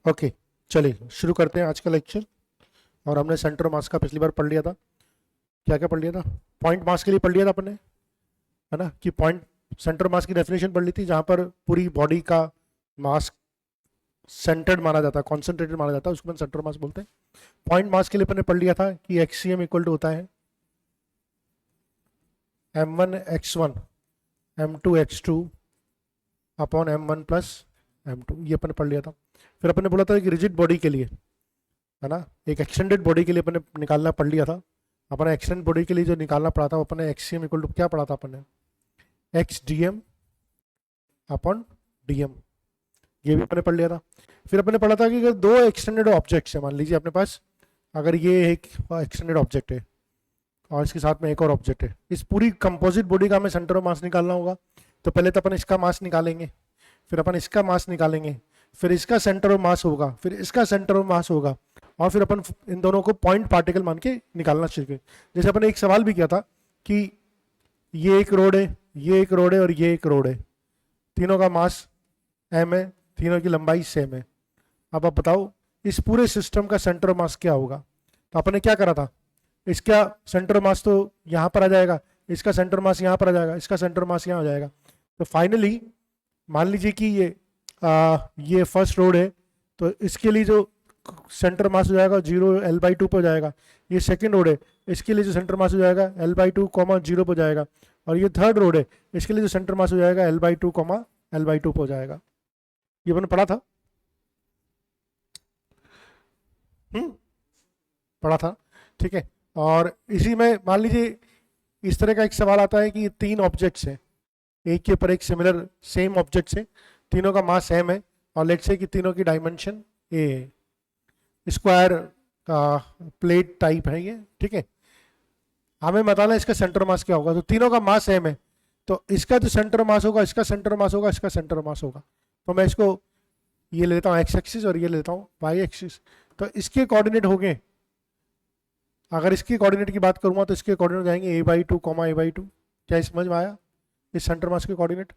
Okay, चलिए शुरू करते हैं आज का लेक्चर। और हमने सेंटर मास का पिछली बार पढ़ लिया था। क्या क्या पढ़ लिया था? पॉइंट मास के लिए पढ़ लिया था अपन ने, है ना, कि पॉइंट सेंटर मास की डेफिनेशन पढ़ ली थी, जहां पर पूरी बॉडी का मास सेंटर्ड माना जाता है, कॉन्सेंट्रेटेड माना जाता है, उसको अपन सेंटर मास बोलते हैं। पॉइंट मास के लिए अपन ने पढ़ लिया था कि एक्सीएम इक्वल टू होता है m1 x1 m2 x2 upon m1 plus m2। ये अपन ने पढ़ लिया था। फिर अपन ने बोला था कि रिजिड बॉडी के लिए, है ना, एक एक्सटेंडेड बॉडी के लिए अपन ने निकालना पढ़ लिया था। अपन ने एक्सटेंडेड बॉडी के लिए जो निकालना पड़ा था, अपन ने एक्सीएम इक्वल टू क्या पढ़ा था अपन ने, x d m upon d m. ये भी अपन ने पढ़ लिया था। फिर अपन ने पढ़ा था कि अगर दो एक्सटेंडेड ऑब्जेक्ट्स है, मान लीजिए अपने पास, अगर ये एक एक्सटेंडेड ऑब्जेक्ट है और इसके साथ में एक और ऑब्जेक्ट है, इस पूरी कंपोजिट बॉडी का हमें सेंटर ऑफ मास निकालना होगा। तो पहले तो अपन इसका मास निकालेंगे, फिर अपन इसका मास निकालेंगे, फिर इसका सेंटर ऑफ मास होगा, फिर इसका सेंटर ऑफ मास होगा, और फिर अपन इन दोनों को पॉइंट पार्टिकल मान के निकालना चाहिए। जैसे अपन ने एक सवाल भी किया था कि ये एक रोड है, ये एक रोड है और ये एक रोड है, तीनों का मास m है, तीनों की लंबाई सेम है। अब आप बताओ इस पूरे सिस्टम का सेंटर ऑफ मास क्या होगा? तो अपन ने क्या करा था, इसका सेंटर ऑफ मास तो यहाँ पर आ जाएगा, इसका सेंटर मास यहाँ पर आ जाएगा, इसका सेंटर मास यहाँ आ जाएगा। तो फाइनली मान लीजिए कि ये फर्स्ट रोड है, तो इसके लिए जो सेंटर मास हो जाएगा 0 L/2 पे हो जाएगा। ये सेकंड रोड है, इसके लिए जो सेंटर मास हो जाएगा L/2 0 पे हो जाएगा। और ये थर्ड रोड है, इसके लिए जो सेंटर मास हो जाएगा L/2 L/2 पे हो जाएगा। ये मैंने पढ़ा था। पढ़ा था, ठीक है। और इसी में मान लीजिए इस तरह का एक सवाल आता है कि ये तीन ऑब्जेक्ट्स हैं, एक के ऊपर एक सिमिलर सेम ऑब्जेक्ट्स है, तीनों का मास सेम है, और लेट्स से कि तीनों की डायमेंशन ए है, स्क्वायर का प्लेट टाइप है ये, ठीक है। हमें बताना है इसका सेंटर मास क्या होगा। तो तीनों का मास सेम है, तो इसका जो सेंटर मास होगा, इसका सेंटर मास होगा, इसका सेंटर मास होगा। तो मैं इसको ये लेता हूँ एक्स एक्सिस और ये लेता हूँ वाई एक्सिस। तो इसके कोऑर्डिनेट हो गए, अगर इसके कोऑर्डिनेट की बात करूँगा तो इसके कोऑर्डिनेट जाएंगे a/2 a/2। क्या समझ में आया? इस सेंटर मास के कोऑर्डिनेट,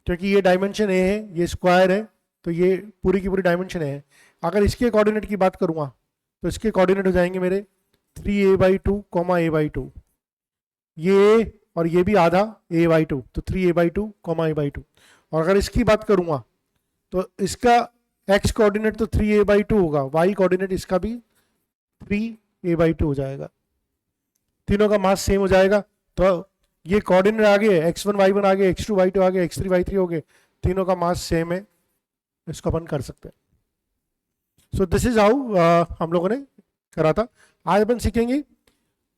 क्योंकि ये डायमेंशन ए है, ये स्क्वायर है, तो ये पूरी की पूरी डायमेंशन है। अगर इसके कोऑर्डिनेट की बात करूँगा तो इसके कोऑर्डिनेट हो जाएंगे मेरे 3a/2 a/2। ये और ये भी आधा a/2, तो 3a/2 a/2। और अगर इसकी बात करूँगा तो इसका x कोऑर्डिनेट तो 3a/2 होगा, y कोऑर्डिनेट इसका भी 3a/2 हो जाएगा। तीनों का मास सेम हो जाएगा, तो ये कोऑर्डिनेट आ गए, x1 y1 आ गए, x2 y2 आ गए, x3 y3 हो गए, तीनों का मास सेम है। इसको अपन कर सकते हैं। सो दिस इज हाउ हम लोगों ने करा था। आज अपन सीखेंगे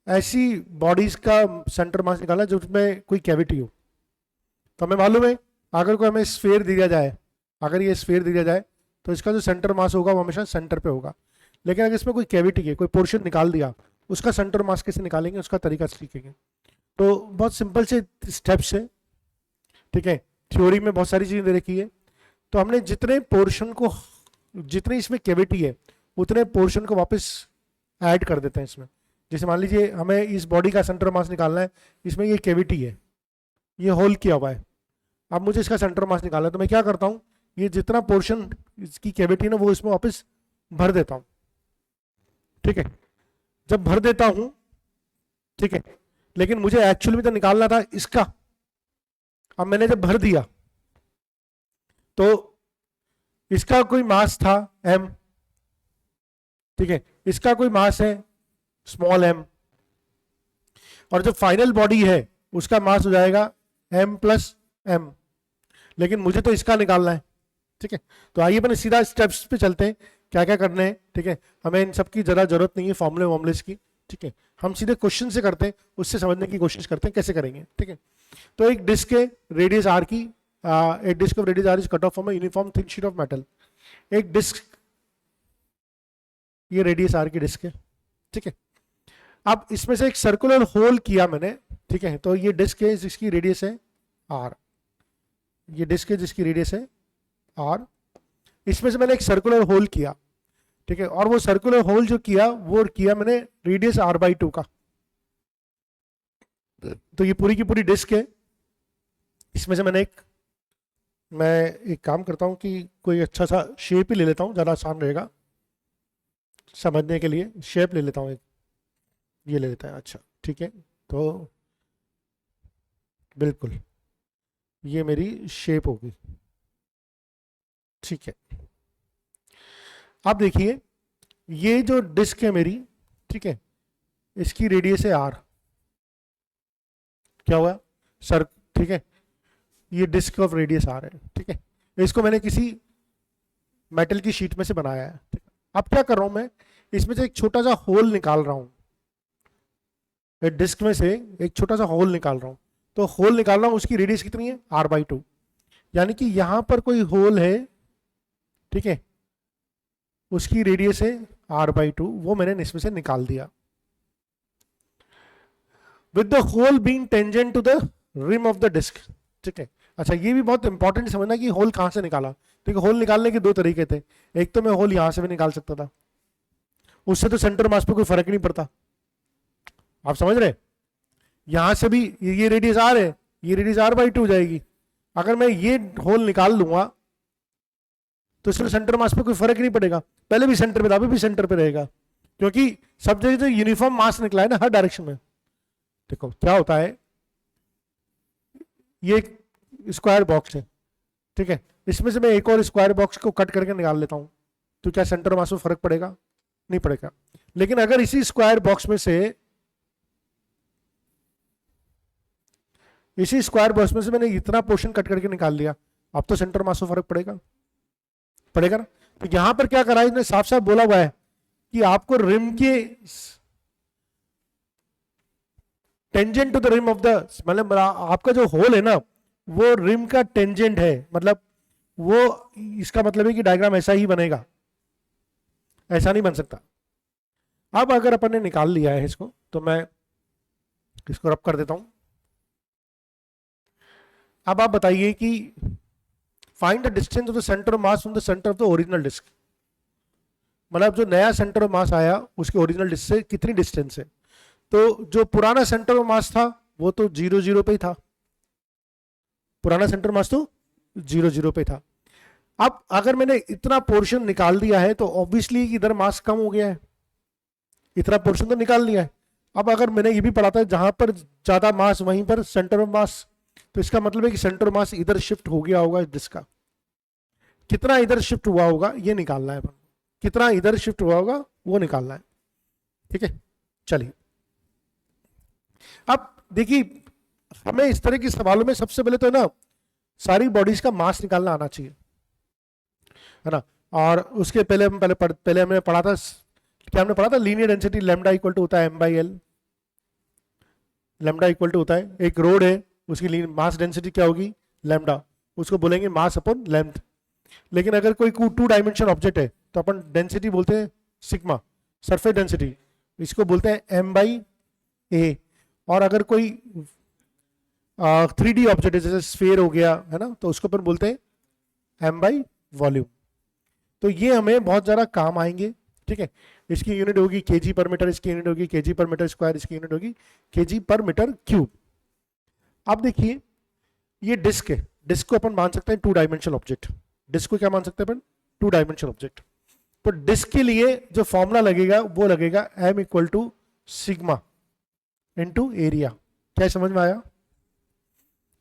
ऐसी बॉडीज का सेंटर मास निकालना जिसमें कोई कैविटी हो। तो हमें मालूम है अगर कोई हमें स्फीयर दिया जाए, अगर ये स्फीयर दिया जाए तो इसका जो सेंटर मास होगा वो हमेशा सेंटर पे होगा। लेकिन अगर इसमें कोई कैविटी है, कोई पोर्शन निकाल दिया, उसका सेंटर मास कैसे निकालेंगे, उसका तरीका सीखेंगे। तो बहुत सिंपल से स्टेप्स है, ठीक है। थ्योरी में बहुत सारी चीजें दे रखी है। तो हमने जितने पोर्शन को, जितनी इसमें कैविटी है, उतने पोर्शन को वापस ऐड कर देते हैं इसमें। जैसे मान लीजिए हमें इस बॉडी का सेंटर मास निकालना है, इसमें ये कैविटी है, ये होल किया हुआ है। अब मुझे इसका सेंटर मास निकालना है, तो मैं क्या करता हूँ, ये जितना पोर्शन इसकी कैविटी ना वो इसमें वापस भर देता हूँ, ठीक है। जब भर देता हूँ, ठीक है, लेकिन मुझे एक्चुअली में तो निकालना था इसका। अब मैंने जब भर दिया तो इसका कोई मास था m, ठीक है, इसका कोई मास है स्मॉल m, और जो फाइनल बॉडी है उसका मास हो जाएगा m प्लस m। लेकिन मुझे तो इसका निकालना है, ठीक है। तो आइए अपन सीधा स्टेप्स पे चलते हैं, क्या क्या करने हैं, ठीक है। हमें इन सब की ज़रा जरूरत नहीं है फॉर्मूले वॉर्मुलेस की, ठीक है। हम सीधे क्वेश्चन से करते हैं, उससे समझने की कोशिश करते हैं कैसे करेंगे, ठीक है। तो एक डिस्क है रेडियस आर की, एक disc of radius R is cut off from a uniform thin sheet of metal. एक डिस्क, ये रेडियस आर की डिस्क है, ठीक है। अब इसमें से एक सर्कुलर होल किया मैंने, ठीक है। तो ये डिस्क है जिसकी रेडियस है आर, ये डिस्क है जिसकी रेडियस है आर। इसमें से मैंने एक सर्कुलर होल किया, ठीक है। और वो सर्कुलर होल जो किया वो किया मैंने रेडियस r/2 का। तो ये पूरी की पूरी डिस्क है, इसमें से मैंने एक मैं एक काम करता हूँ कि कोई अच्छा सा शेप ही ले लेता हूँ, ज़्यादा आसान रहेगा समझने के लिए। शेप ले लेता हूँ एक, ये ले लेता है। अच्छा ठीक है, तो बिल्कुल ये मेरी शेप होगी। ठीक है, अब देखिए ये जो डिस्क है मेरी, ठीक है, इसकी रेडियस है आर। क्या हुआ सर? ठीक है, ये डिस्क ऑफ रेडियस आर है। ठीक है, इसको मैंने किसी मेटल की शीट में से बनाया है। ठीक है? अब क्या कर रहा हूं मैं, इसमें से एक छोटा सा होल निकाल रहा हूं, डिस्क में से एक छोटा सा होल निकाल रहा हूं। तो होल निकाल रहा हूं, उसकी रेडियस कितनी है? r/2। यानी कि यहां पर कोई होल है, ठीक है, उसकी रेडियस है r/2, वो मैंने इसमें से निकाल दिया। With the hole being tangent to the rim of the disc. ठीक है, अच्छा ये भी बहुत इंपॉर्टेंट समझना कि होल कहां से निकाला। ठीक है, होल निकालने के दो तरीके थे। एक तो मैं होल यहां से भी निकाल सकता था, उससे तो सेंटर मास पे कोई फर्क नहीं पड़ता। आप समझ रहे? यहां से भी ये रेडियस आर है, ये रेडियस r/2 हो जाएगी। अगर मैं ये होल निकाल लूंगा तो इसमें सेंटर मास पे कोई फर्क नहीं पड़ेगा, पहले भी सेंटर पे था, अभी भी सेंटर पे रहेगा, क्योंकि सब जगह तो यूनिफॉर्म मास निकला है ना, हर डायरेक्शन में। देखो क्या होता है, ये एक स्क्वायर बॉक्स है, ठीक है, इसमें से मैं एक और स्क्वायर बॉक्स को कट करके निकाल लेता हूं, तो क्या सेंटर मास में फर्क पड़ेगा? नहीं पड़ेगा। लेकिन अगर इसी स्क्वायर बॉक्स में से मैंने इतना पोर्शन कट करके निकाल लिया, अब तो सेंटर मास में फर्क पड़ेगा, पड़ेगा ना। तो यहां पर क्या करा, इसने साफ साफ बोला हुआ है कि आपको रिम के tangent to the rim of the, मतलब आपका जो होल है ना वो रिम का टेंजेंट है, मतलब वो, इसका मतलब है कि डायग्राम ऐसा ही बनेगा, ऐसा नहीं बन सकता। अब अगर अपन ने निकाल लिया है इसको, तो मैं इसको रब कर देता हूं। अब आप बताइए कि find the distance of the centre of mass from the centre of the original disc. मतलब जो नया सेंटर ऑफ मास आया उसके ओरिजिनल डिस्क से कितनी डिस्टेंस है। तो जो पुराना सेंटर ऑफ मास था वो तो 0 0 पे ही था, पुराना सेंटर मास तो 0 0 पे था। अब अगर मैंने इतना पोर्शन निकाल दिया है तो ऑब्वियसली इधर मास कम हो गया है, इतना पोर्शन तो निकाल लिया है। अब अगर मैंने ये भी पढ़ा था जहां पर ज्यादा मास वहीं पर सेंटर ऑफ मास, तो इसका मतलब है कि सेंटर ऑफ मास इधर शिफ्ट हो गया होगा जिसका, कितना इधर शिफ्ट हुआ होगा ये निकालना है, कितना इधर शिफ्ट हुआ होगा वो निकालना है। ठीक है, चलिए अब देखिए, हमें इस तरह के सवालों में सबसे पहले तो है ना सारी बॉडीज का मास निकालना आना चाहिए, है ना। और उसके पहले हम पहले हमने पढ़ा था, क्या हमने पढ़ा था, linear density lambda equal to होता है m/l। लैम्डा इक्वल टू होता है, एक रोड है उसकी मास डेंसिटी क्या होगी, लैम्डा, उसको बोलेंगे मास अपॉन लेंथ। लेकिन अगर कोई 2 डायमेंशन ऑब्जेक्ट है तो अपन डेंसिटी बोलते हैं सिग्मा, सरफेस डेंसिटी, इसको बोलते हैं m/a। और अगर कोई 3D ऑब्जेक्ट है जैसे स्फीयर हो गया, है ना, तो उसको अपन बोलते हैं m/वॉल्यूम। तो ये हमें बहुत ज़्यादा काम आएंगे। ठीक है, इसकी यूनिट होगी kg/मीटर, इसकी यूनिट होगी kg/मीटर², इसकी यूनिट होगी kg/मीटर³। अब देखिए ये डिस्क है, डिस्क को अपन मान सकते हैं 2 डायमेंशनल ऑब्जेक्ट, डिस्क को क्या मान सकते हैं अपन, 2 डायमेंशनल ऑब्जेक्ट। तो डिस्क के लिए जो फॉर्मूला लगेगा वो लगेगा m equal to sigma into area. क्या समझ में आया?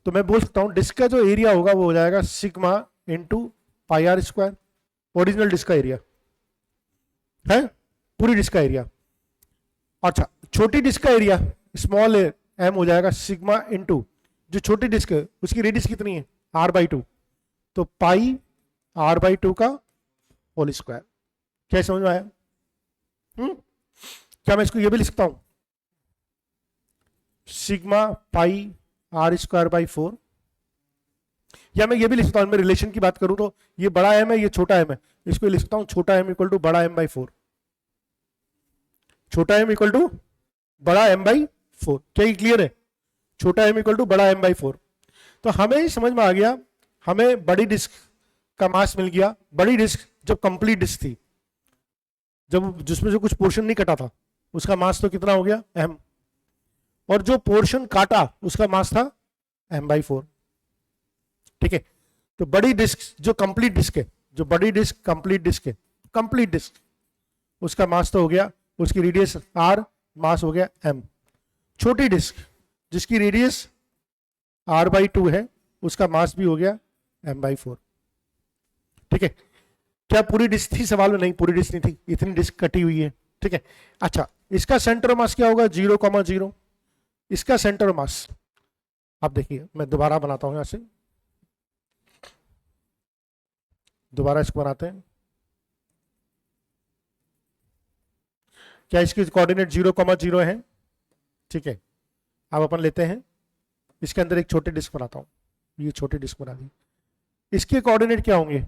तो मैं बोल सकता हूं डिस्क का जो एरिया होगा वो हो जाएगा sigma into πr², original disc का एरिया है, पूरी डिस्क का एरिया। अच्छा, छोटी डिस्क का एरिया स्मॉल m हो जाएगा सिग्मा इंटू, जो छोटी डिस्क है उसकी रेडियस कितनी है, r/2, तो पाई r/2 का होल स्क्वायर। क्या समझ में आया? क्या मैं इसको ये भी लिख सकता हूं, सिग्मा पाई r²/4, या मैं ये भी लिख सकता हूं, मैं रिलेशन की बात करूं तो ये बड़ा m है, ये छोटा m है, इसको लिख सकता हूं छोटा m इक्वल टू बड़ा m/4, छोटा m इक्वल टू बड़ा m/4। क्या ये क्लियर है? छोटा m इक्वल टू बड़ा m/4। तो हमें समझ में आ गया, हमें बड़ी डिस्क का मास मिल गया। बड़ी डिस्क जब कंप्लीट डिस्क थी, जब जिसमें से कुछ पोर्शन नहीं कटा था, उसका मास तो कितना हो गया, m, और जो पोर्शन काटा उसका मास था m/4। ठीक है, तो बड़ी डिस्क जो कंप्लीट डिस्क है, जो बड़ी डिस्क कंप्लीट डिस्क है, कंप्लीट डिस्क, उसका मास तो हो गया, उसकी रेडियस r, मास हो गया m। छोटी डिस्क जिसकी रेडियस r/2 है, उसका मास भी हो गया m/4। ठीक है, क्या पूरी डिस्क थी सवाल में? नहीं, पूरी डिस्क नहीं थी, इतनी डिस्क कटी हुई है। ठीक है, अच्छा इसका सेंटर मास क्या होगा? 0,0। इसका सेंटर मास, आप देखिए मैं दोबारा बनाता हूं, यहां से दोबारा इसको बनाते हैं। क्या इसकी कोऑर्डिनेट 0,0 है? ठीक है, अब अपन लेते हैं, इसके अंदर एक छोटी डिस्क बनाता हूं, ये छोटी डिस्क बना दी। इसके कोऑर्डिनेट क्या होंगे?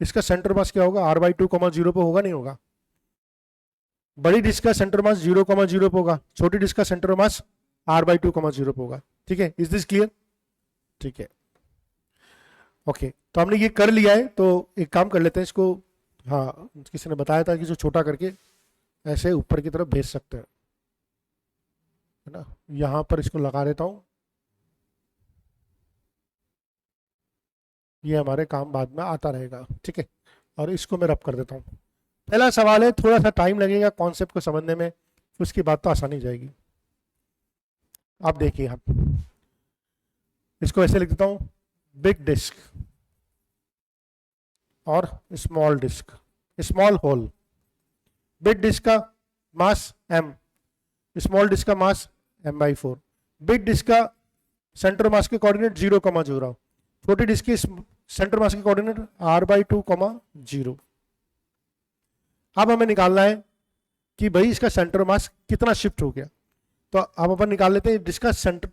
इसका सेंटर मास क्या होगा? r/2,0 पे होगा, नहीं होगा? बड़ी डिस्क का सेंटर मास 0,0 पे होगा, छोटी डिस्क का सेंटर मास r/2,0 पे होगा। ठीक है, इज दिस क्लियर? ठीक है, ओके, तो हमने ये कर लिया है, तो एक काम कर लेते हैं इसको। हाँ, किसी ने बताया था कि जो छोटा करके ऐसे ऊपर की तरफ भेज सकते हैं, है ना। यहां पर इसको लगा देता हूं, ये हमारे काम बाद में आता रहेगा। ठीक है, और इसको मैं रब कर देता हूं। पहला सवाल है, थोड़ा सा टाइम लगेगा कॉन्सेप्ट को समझने में, उसकी बात तो आसानी जाएगी। आप देखिए, आप इसको ऐसे लिख देता हूं, बिग डिस्क और small disc, small hole. Big disc का मास m, स्मॉल डिस्क का मास m/4। बिग डिस्क का सेंटर मास के कोऑर्डिनेट 0,0, छोटी डिस्क के सेंटर मास के कोऑर्डिनेट r/2,0। अब हमें निकालना है कि भाई इसका सेंटर मास कितना शिफ्ट हो गया। तो अब अपन निकाल लेते हैं डिस्क का सेंटर,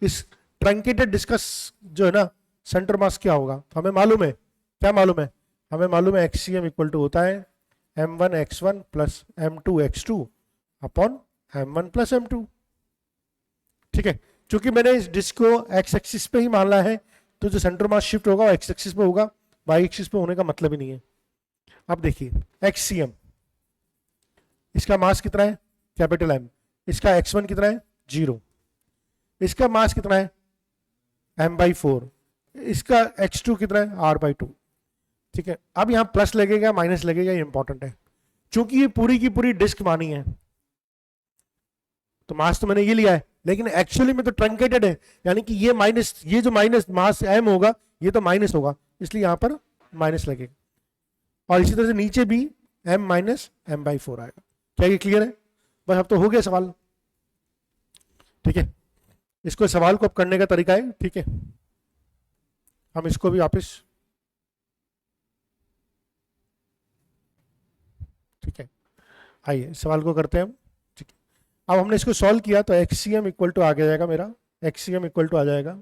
इस ट्रंकेटेड डिस्क का जो है ना सेंटर मास क्या होगा। तो हमें मालूम है, क्या मालूम है? हमें मालूम है XCM इक्वल टू होता है m1x1 plus m2x2 upon m1 plus m2। ठीक है, चूंकि मैंने इस डिस्क को x एक्सिस पे ही माना है, तो जो सेंटर मास शिफ्ट होगा वो x एक्सिस पे होगा, y एक्सिस पे होने का मतलब ही नहीं है। अब देखिए XCM, इसका मास कितना है? Capital M। इसका x1 कितना है? 0। इसका मास कितना है? m/4। इसका h2 कितना है? r/2। ठीक है, अब यहां प्लस लगेगा माइनस लगेगा, ये इंपॉर्टेंट है। चूंकि ये पूरी की पूरी डिस्क मानी है, तो मास तो मैंने ये लिया है, लेकिन एक्चुअली में तो ट्रंकेटेड है, यानी कि ये माइनस, ये जो माइनस मास m होगा ये तो माइनस होगा, इसलिए यहां पर माइनस लगेगा। और इसी तरह से नीचे भी m माइनस m/4 आएगा। क्या ये क्लियर है? बस अब तो हो गया सवाल। ठीक है, इसको सवाल को अब करने का तरीका है। ठीक है, हम इसको भी वापस, ठीक है, आइए सवाल को करते हैं हम। ठीक है, अब हमने इसको सॉल्व किया तो XCM इक्वल टू आ जाएगा मेरा, XCM इक्वल टू आ जाएगा,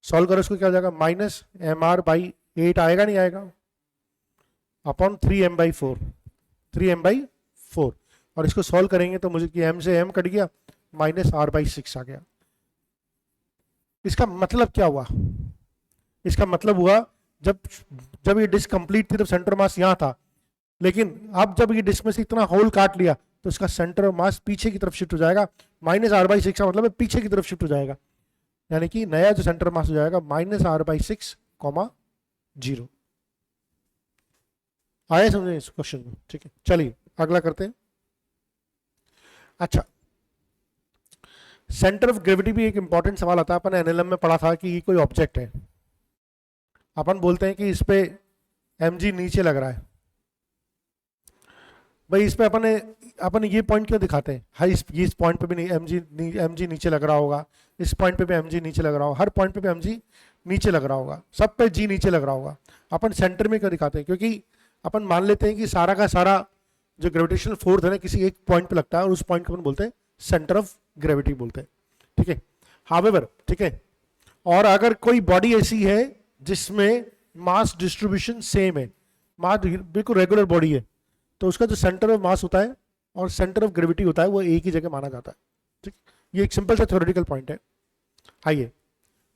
सॉल्व करो इसको, क्या हो जाएगा? माइनस mr/8 आएगा, नहीं आएगा, अपॉन 3m/4, 3m/4। और इसको सॉल्व करेंगे तो मुझे कि m से m कट गया, माइनस r/6 आ गया। इसका मतलब क्या हुआ? इसका मतलब हुआ जब ये डिस्क कंप्लीट थी तब सेंटर मास यहां था, लेकिन अब जब ये डिस्क में से इतना होल काट लिया तो इसका सेंटर मास पीछे की तरफ शिफ्ट हो जाएगा। माइनस r/6 का मतलब है पीछे की तरफ शिफ्ट हो जाएगा, यानी कि नया जो सेंटर मास हो जाएगा माइनस r/6, 0। आए समझे इस क्वेश्चन में? ठीक है, चलिए अगला करते हैं। अच्छा, सेंटर ऑफ ग्रेविटी भी एक इंपॉर्टेंट सवाल आता है। अपन एनएलएम में पढ़ा था कि ये कोई ऑब्जेक्ट है, अपन बोलते हैं कि इस पे mg नीचे लग रहा है। भाई इस पे अपन ये पॉइंट क्यों दिखाते हैं? हाई, इस पॉइंट पे भी नहीं mg नीचे लग रहा होगा, इस पॉइंट पे भी mg नीचे लग रहा होगा, हर पॉइंट पे भी mg नीचे लग रहा होगा, सब पे g नीचे लग रहा होगा। अपन सेंटर में क्यों दिखाते हैं? क्योंकि अपन मान लेते हैं कि सारा का सारा जो ग्रेविटेशनल फोर्स है ना किसी एक पॉइंट पे लगता है, और उस पॉइंट को अपन बोलते हैं सेंटर ऑफ ग्रेविटी बोलते हैं। ठीक है, हावेवर, ठीक है, और अगर कोई बॉडी ऐसी है जिसमें मास डिस्ट्रीब्यूशन सेम है, मास बिल्कुल रेगुलर बॉडी है, तो उसका जो सेंटर ऑफ मास होता है और सेंटर ऑफ ग्रेविटी होता है वो एक ही जगह माना जाता है। ठीक, ये एक सिंपल सा थ्योरेटिकल पॉइंट है। आइए,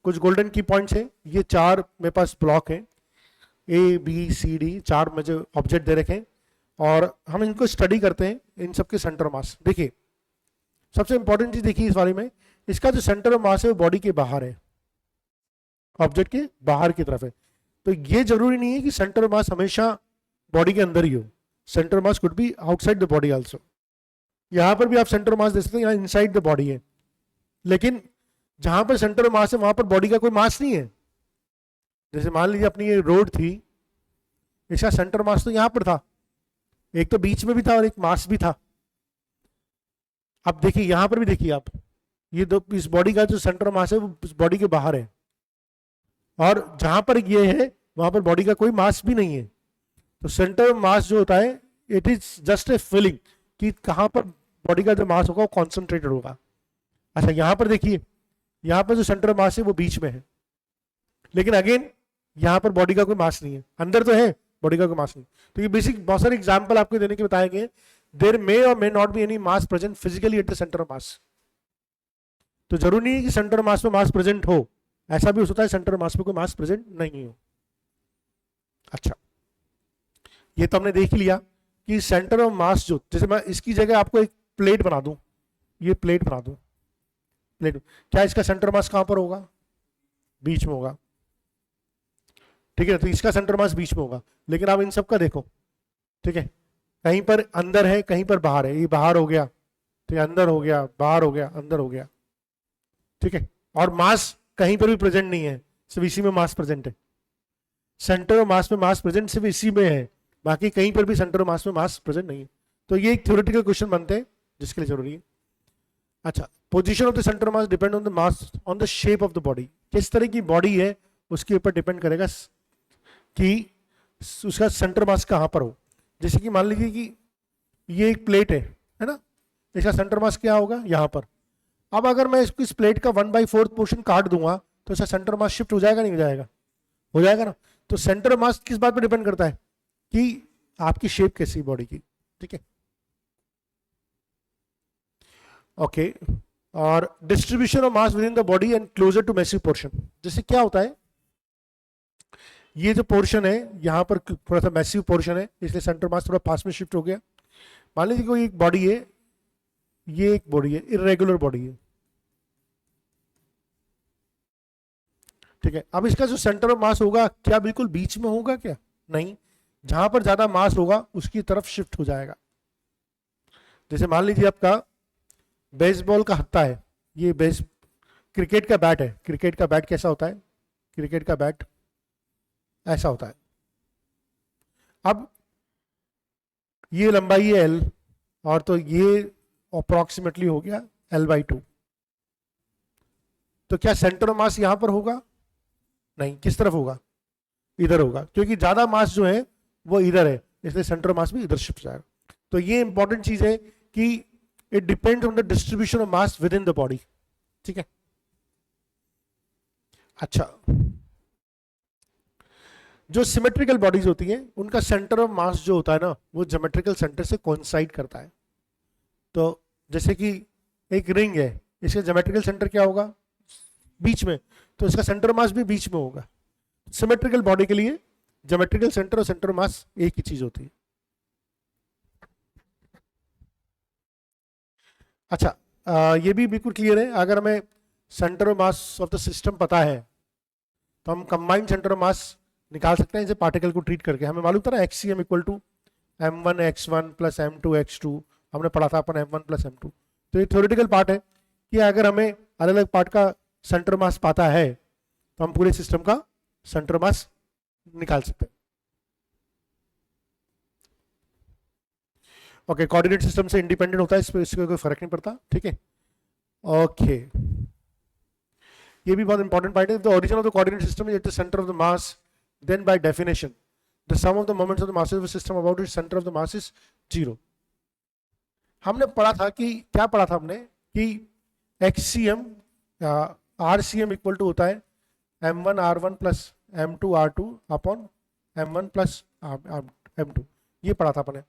कुछ गोल्डन की पॉइंट्स है। ये 4 मेरे पास ब्लॉक है, A B C D, 4 मुझे ऑब्जेक्ट दे रखे हैं, और हम इनको स्टडी करते हैं, इन सबके सेंटर मास। देखिए सबसे इंपॉर्टेंट चीज देखिए इस वाले में, इसका जो सेंटर ऑफ मास है वो बॉडी के बाहर है, ऑब्जेक्ट के बाहर की तरफ है। तो ये जरूरी नहीं है कि सेंटर मास हमेशा बॉडी के अंदर ही हो, centre mass could be outside the body also. यहां पर भी आप सेंटर मास दे सकते हैं, यहाँ इनसाइड द बॉडी है, लेकिन जहां पर सेंटर मास है वहां पर बॉडी का कोई मास नहीं है। जैसे मान लीजिए अपनी ये रोड थी, इसका सेंटर मास तो यहां पर था, एक तो बीच में भी था और एक मास भी था। अब देखिए यहां पर भी देखिए आप, ये दो, इस बॉडी का जो सेंटर मास है वो इस बॉडी के बाहर है, और जहां पर ये है वहां पर बॉडी का कोई मास भी नहीं है। तो सेंटर मास जो होता है it is just a feeling कि कहां पर बॉडी का जो मास होगा वो कॉन्सेंट्रेटेड होगा। अच्छा यहां पर देखिए, यहां पर जो सेंटर मास है वो बीच में है, लेकिन अगेन यहां पर बॉडी का कोई मास नहीं है, अंदर तो है बॉडी का कोई मास नहीं। तो ये बेसिक बहुत सारे एग्जांपल आपको देने के बताए गए। देयर मे और may not be any mass present physically eight the centre of मास। तो जरूरी नहीं है कि सेंटर मास में मास प्रेजेंट हो, ऐसा भी हो सकता है सेंटर मास में कोई मास प्रेजेंट नहीं हो। अच्छा ये तो हमने देख लिया कि सेंटर ऑफ मास जो, जैसे मैं इसकी जगह आपको एक प्लेट बना दूं, ये प्लेट बना दूं, प्लेट, क्या इसका सेंटर मास कहां पर होगा? बीच में होगा, ठीक है। तो इसका सेंटर मास बीच में होगा, लेकिन आप इन सब का देखो, ठीक है, कहीं पर अंदर है कहीं पर बाहर है, ये बाहर हो गया तो ये अंदर हो गया, बाहर हो गया अंदर हो गया, ठीक है। और मास कहीं पर भी प्रेजेंट नहीं है, सिर्फ इसी में मास प्रेजेंट है। सेंटर ऑफ मास में मास प्रेजेंट सिर्फ इसी में है, बाकी कहीं पर भी सेंटर ऑफ मास में मास प्रेजेंट नहीं है। तो ये एक थ्योरेटिकल क्वेश्चन बनते हैं जिसके लिए जरूरी है। अच्छा, position of the centre mass depend on the mass on the shape of the body. किस तरह की बॉडी है उसके ऊपर डिपेंड करेगा कि उसका सेंटर मास कहां पर हो। जैसे कि मान लीजिए कि ये एक प्लेट है ना, इसका सेंटर मास क्या होगा? यहां पर। अब अगर मैं इस प्लेट का 1/4 पोर्शन काट दूंगा तो इसका सेंटर मास शिफ्ट हो जाएगा नहीं हो जाएगा? हो जाएगा ना। तो सेंटर मास किस बात पर डिपेंड करता है? कि आपकी शेप कैसी बॉडी की, ठीक है, ओके। और distribution of mass within the body and closer to massive portion. जैसे क्या होता है, ये जो पोर्शन है यहां पर थोड़ा सा मैसिव पोर्शन है, इसलिए सेंटर मास थोड़ा पास में शिफ्ट हो गया। मान लीजिए कोई एक बॉडी है, ये एक बॉडी है, इरेगुलर बॉडी है, ठीक है। अब इसका जो सेंटर ऑफ मास होगा क्या बिल्कुल बीच में होगा? क्या नहीं, जहां पर ज्यादा मास होगा उसकी तरफ शिफ्ट हो जाएगा। जैसे मान लीजिए आपका बेसबॉल का हत्था है, ये क्रिकेट का बैट है। क्रिकेट का बैट कैसा होता है? क्रिकेट का बैट ऐसा होता है। अब ये लंबाई है L, और तो ये अप्रोक्सीमेटली हो गया L/2। तो क्या सेंटर ऑफ मास यहां पर होगा? नहीं। किस तरफ होगा? इधर होगा, क्योंकि ज्यादा मास जो है वो इधर है, इसलिए सेंटर ऑफ मास भी इधर शिफ्ट जाएगा। तो ये इंपॉर्टेंट चीज है कि it depends on the distribution of mass within the body, ठीक है। अच्छा, जो सिमेट्रिकल बॉडीज होती हैं उनका सेंटर ऑफ मास जो होता है ना वो ज्योमेट्रिकल सेंटर से कोइंसाइड करता है। तो जैसे कि एक रिंग है, इसका ज्योमेट्रिकल सेंटर क्या होगा? बीच में, तो इसका सेंटर मास भी बीच में होगा। सिमेट्रिकल बॉडी के लिए ज्योमेट्रिकल सेंटर और सेंटर मास एक ही चीज होती है। अच्छा, ये भी बिल्कुल क्लियर है। अगर हमें centre of mass of the system पता है तो हम कंबाइंड सेंटर ऑफ मास निकाल सकते हैं इसे पार्टिकल को ट्रीट करके। हमें मालूम था ना HCM equal to m1x1 plus m2x2, हमने पढ़ा था अपन m1 प्लस m2। तो ये थ्योरेटिकल पार्ट है कि अगर हमें अलग अलग पार्ट का सेंटर मास पता है तो हम पूरे सिस्टम का सेंटर मास निकाल सकते हैं। ओके, कोऑर्डिनेट सिस्टम से इंडिपेंडेंट होता है, इस पर इसका कोई फर्क नहीं पड़ता, ठीक है। ओके, ये भी बहुत इंपॉर्टेंट पॉइंट है। The origin of the coordinate system is at the centre of the mass, then by definition the sum of the moments of the masses of the system about its centre of the mass is 0। हमने पढ़ा था कि क्या पढ़ा था हमने कि HCM RCM equal to होता है m1 r1 plus m2 r2 upon m1 plus m2, ये पढ़ा था अपने।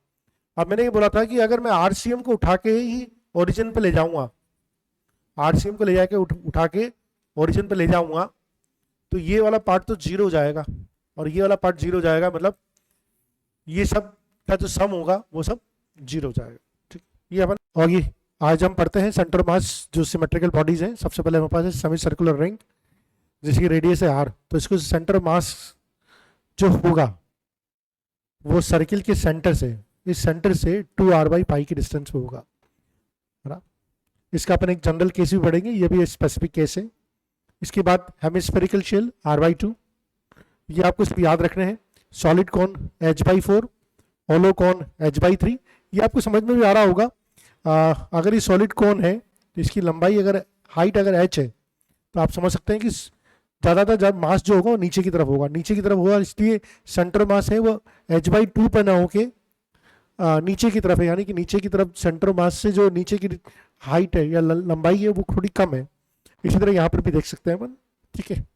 अब मैंने ये बोला था कि अगर मैं RCM को उठा के ही ओरिजिन पे ले जाऊंगा, RCM को ले जाके उठा के ओरिजिन पे ले जाऊंगा, तो ये वाला पार्ट तो 0 हो जाएगा और ये वाला पार्ट 0 हो जाएगा, मतलब ये सब का जो सम होगा वो सब 0 हो जाएगा, ठीक। ये अपन और ये आज हम पढ़ते हैं सेंटर मास जो सिमेट्रिकल बॉडीज हैं। सबसे पहले हमारे पास है सेमी सर्कुलर रिंग। जिसकी रेडियस है r, तो इसको सेंटर मास जो होगा वो सर्किल के सेंटर से, इस सेंटर से 2r/π की डिस्टेंस पे होगा, है ना। इसका अपन एक जनरल केस भी पढ़ेंगे, ये भी स्पेसिफिक केस है। इसके बाद हेमिस्फेरिकल शेल r/2, ये आपको सिर्फ याद रखने हैं। सॉलिड कॉन h/4, होलो कॉन h/3, ये आपको समझ में भी आ रहा होगा। अगर ये सॉलिड कॉन है तो इसकी लंबाई अगर हाइट अगर h है तो आप समझ सकते हैं कि ज़्यादातर जब मास जो होगा वो नीचे की तरफ होगा, नीचे की तरफ होगा, इसलिए सेंटर मास है वो h/2 पर ना होके नीचे की तरफ है, यानी कि नीचे की तरफ सेंटर मास से जो नीचे की हाइट है या लंबाई है वो थोड़ी कम है। इसी तरह यहाँ पर भी देख सकते हैं अपन, ठीक है।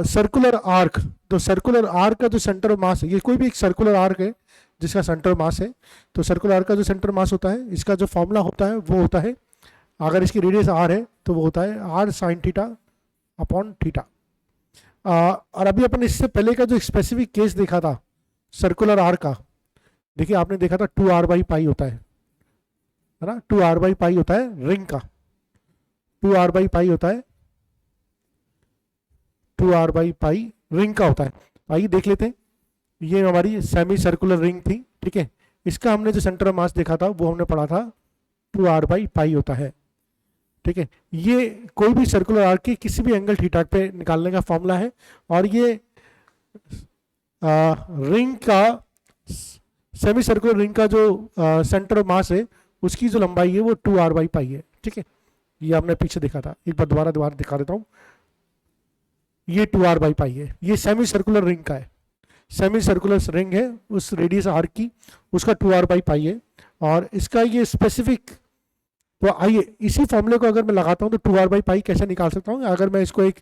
सर्कुलर आर्क, तो सर्कुलर आर्क का जो सेंटर मास है, ये कोई भी एक सर्कुलर आर्क है जिसका सेंटर मास है, तो सर्कुलर आर्क का जो सेंटर मास होता है, इसका जो फॉर्मूला होता है वो होता है, अगर इसकी रेडियस r है तो वो होता है r sin θ/θ। और अभी अपन इससे पहले का जो स्पेसिफिक केस देखा था सर्कुलर आर्क का, देखिए आपने देखा था 2r/π होता है ना, 2r/π होता है रिंग का, 2r/π होता है, 2r/π रिंग का होता है। आइए देख लेते हैं, ये हमारी सेमी सर्कुलर रिंग थी, ठीक है। इसका हमने जो सेंटर ऑफ मास देखा था वो हमने पढ़ा था 2r/π होता है, ठीक है। ये कोई भी सर्कुलर आर्क के किसी भी एंगल थीटा पे निकालने का फॉर्मूला है, और ये रिंग का, सेमी सर्कुलर रिंग का जो सेंटर ऑफ मास है उसकी जो लंबाई है वो 2r/π है, ठीक है। ये आपने पीछे देखा था, एक बार दोबारा दिखा देता हूँ, ये 2r/π है, ये सेमी सर्कुलर रिंग का है, सेमी सर्कुलर रिंग है उस रेडियस r की, उसका 2r/π है, और इसका ये स्पेसिफिक, तो आइए इसी फॉर्मूले को अगर मैं लगाता हूँ तो 2r/π कैसे निकाल सकता हूँ। अगर मैं इसको एक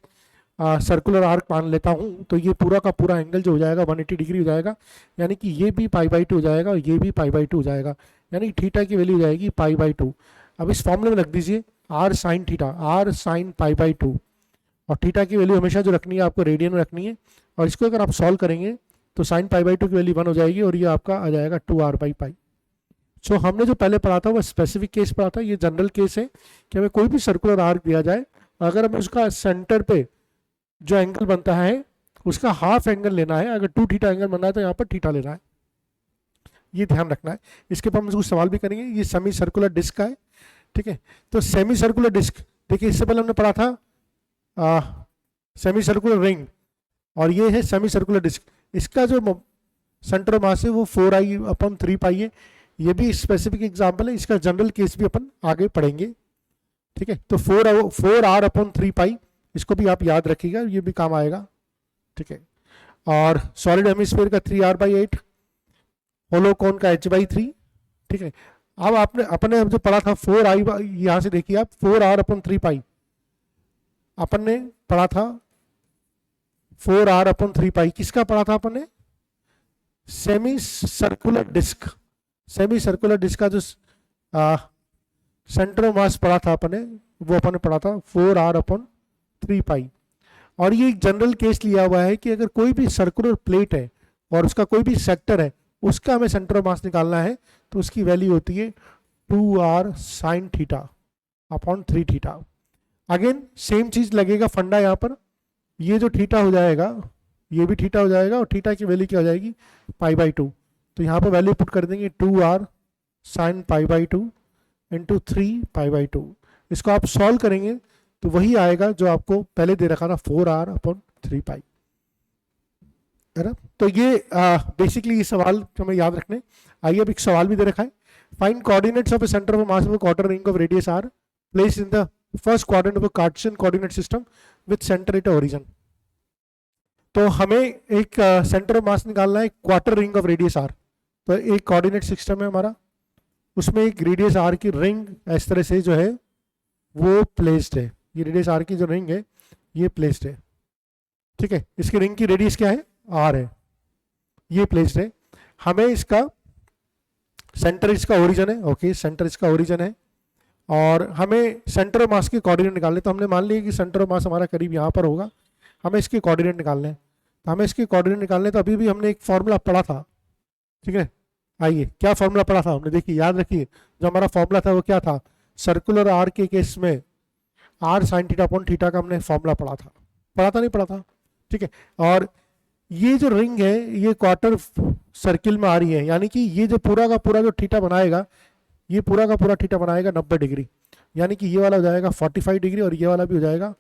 सर्कुलर आर्क मान लेता हूँ तो ये पूरा का पूरा एंगल जो हो जाएगा 180 डिग्री हो जाएगा, यानी कि ये भी π/2 हो जाएगा और ये भी π/2 हो जाएगा, यानी थीटा की वैल्यू हो जाएगी π/2। अब इस फॉर्मूले में रख दीजिए r sin θ, r sin π/2, और थीटा की वैल्यू हमेशा जो रखनी है आपको रेडियन में रखनी है, और इसको अगर आप सॉल्व करेंगे तो साइन π/2 की वैल्यू 1 हो जाएगी, और ये आपका आ जाएगा 2r/π। सो हमने जो पहले पढ़ा था वो स्पेसिफिक केस पढ़ा था, ये जनरल केस है कि हमें कोई भी सर्कुलर आर्क दिया जाए, अगर हमें उसका सेंटर पे जो एंगल बनता है उसका हाफ एंगल लेना है, अगर 2θ एंगल बनना है तो यहाँ पर थीटा लेना है, ये ध्यान रखना है। इसके ऊपर हम कुछ सवाल भी करेंगे। ये सेमी सर्कुलर डिस्क का है, ठीक है। तो सेमी सर्कुलर डिस्क, देखिए इससे पहले हमने पढ़ा था सेमी सर्कुलर रिंग, और ये है सेमी सर्कुलर डिस्क। इसका जो सेंटर ऑफ मास है वो 4I/3π है, ये भी स्पेसिफिक एग्जांपल है, इसका जनरल केस भी अपन आगे पढ़ेंगे, ठीक है। तो 4r/3π, इसको भी आप याद रखिएगा, ये भी काम आएगा, ठीक है। और सॉलिड हेमिस्फीयर का 3r/8, होलो कॉन का h/3, ठीक है। अब अपने जो पढ़ा था 4I, यहाँ से देखिए आप 4r/3π अपन ने पढ़ा था, 4r/3π किसका पढ़ा था अपन ने, semi circular disc, semi circular disc का जो सेंटर ऑफ मास पढ़ा था अपन ने, वो अपन ने पढ़ा था 4r/3π। और ये एक जनरल केस लिया हुआ है कि अगर कोई भी सर्कुलर प्लेट है और उसका कोई भी सेक्टर है, उसका हमें सेंटर ऑफ मास निकालना है, तो उसकी वैल्यू होती है 2r sin θ/3θ। अगेन सेम चीज लगेगा फंडा यहाँ पर, ये जो थीटा हो जाएगा ये भी थीटा हो जाएगा, और थीटा की वैल्यू क्या हो जाएगी π/2, तो यहाँ पर वैल्यू पुट कर देंगे 2r sin π/2 इंटू 3π/2। इसको आप सॉल्व करेंगे तो वही आएगा जो आपको पहले दे रखा था 4r/3π, है ना। तो ये बेसिकली ये सवाल हमें याद रखने। आइए अब एक सवाल भी दे रखा है, find coordinates of A centre of mass of a quarter ring of radius r placed in the first quadrant of a Cartesian coordinate system with centre at origin. तो हमें एक सेंटर ऑफ मास निकालना है quarter ring of radius r। तो एक coordinate system है हमारा, उसमें एक रेडियस r की रिंग इस तरह से जो है वो प्लेस्ड है, ये रेडियस r की जो रिंग है ये प्लेस्ड है, ठीक है। इसकी रिंग की रेडियस क्या है, r है, ये प्लेस्ड है। हमें इसका सेंटर इसका ओरिजिन है, ओके, सेंटर इसका ओरिजिन है, और हमें सेंटर ऑफ मास के कोऑर्डिनेट निकालने। तो हमने मान लिया कि सेंटर ऑफ मास हमारा करीब यहाँ पर होगा, हमें इसके कोऑर्डिनेट निकालने हैं। तो हमें इसके कोऑर्डिनेट निकालने, तो अभी भी हमने एक फॉर्मूला पढ़ा था, ठीक है। आइए क्या फॉर्मूला पढ़ा था हमने, देखिए याद रखिए, जो हमारा फॉर्मूला था वो क्या था, सर्कुलर आर्क के केस में R sine theta upon theta का हमने फॉर्मूला नहीं पढ़ा था, ठीक है। और ये जो रिंग है ये क्वार्टर सर्किल में आ रही है, यानी कि ये जो पूरा का पूरा जो थीटा बनाएगा, ये पूरा का पूरा थीटा बनाएगा 90 डिग्री, यानी कि ये वाला हो जाएगा 45 डिग्री और ये वाला भी हो जाएगा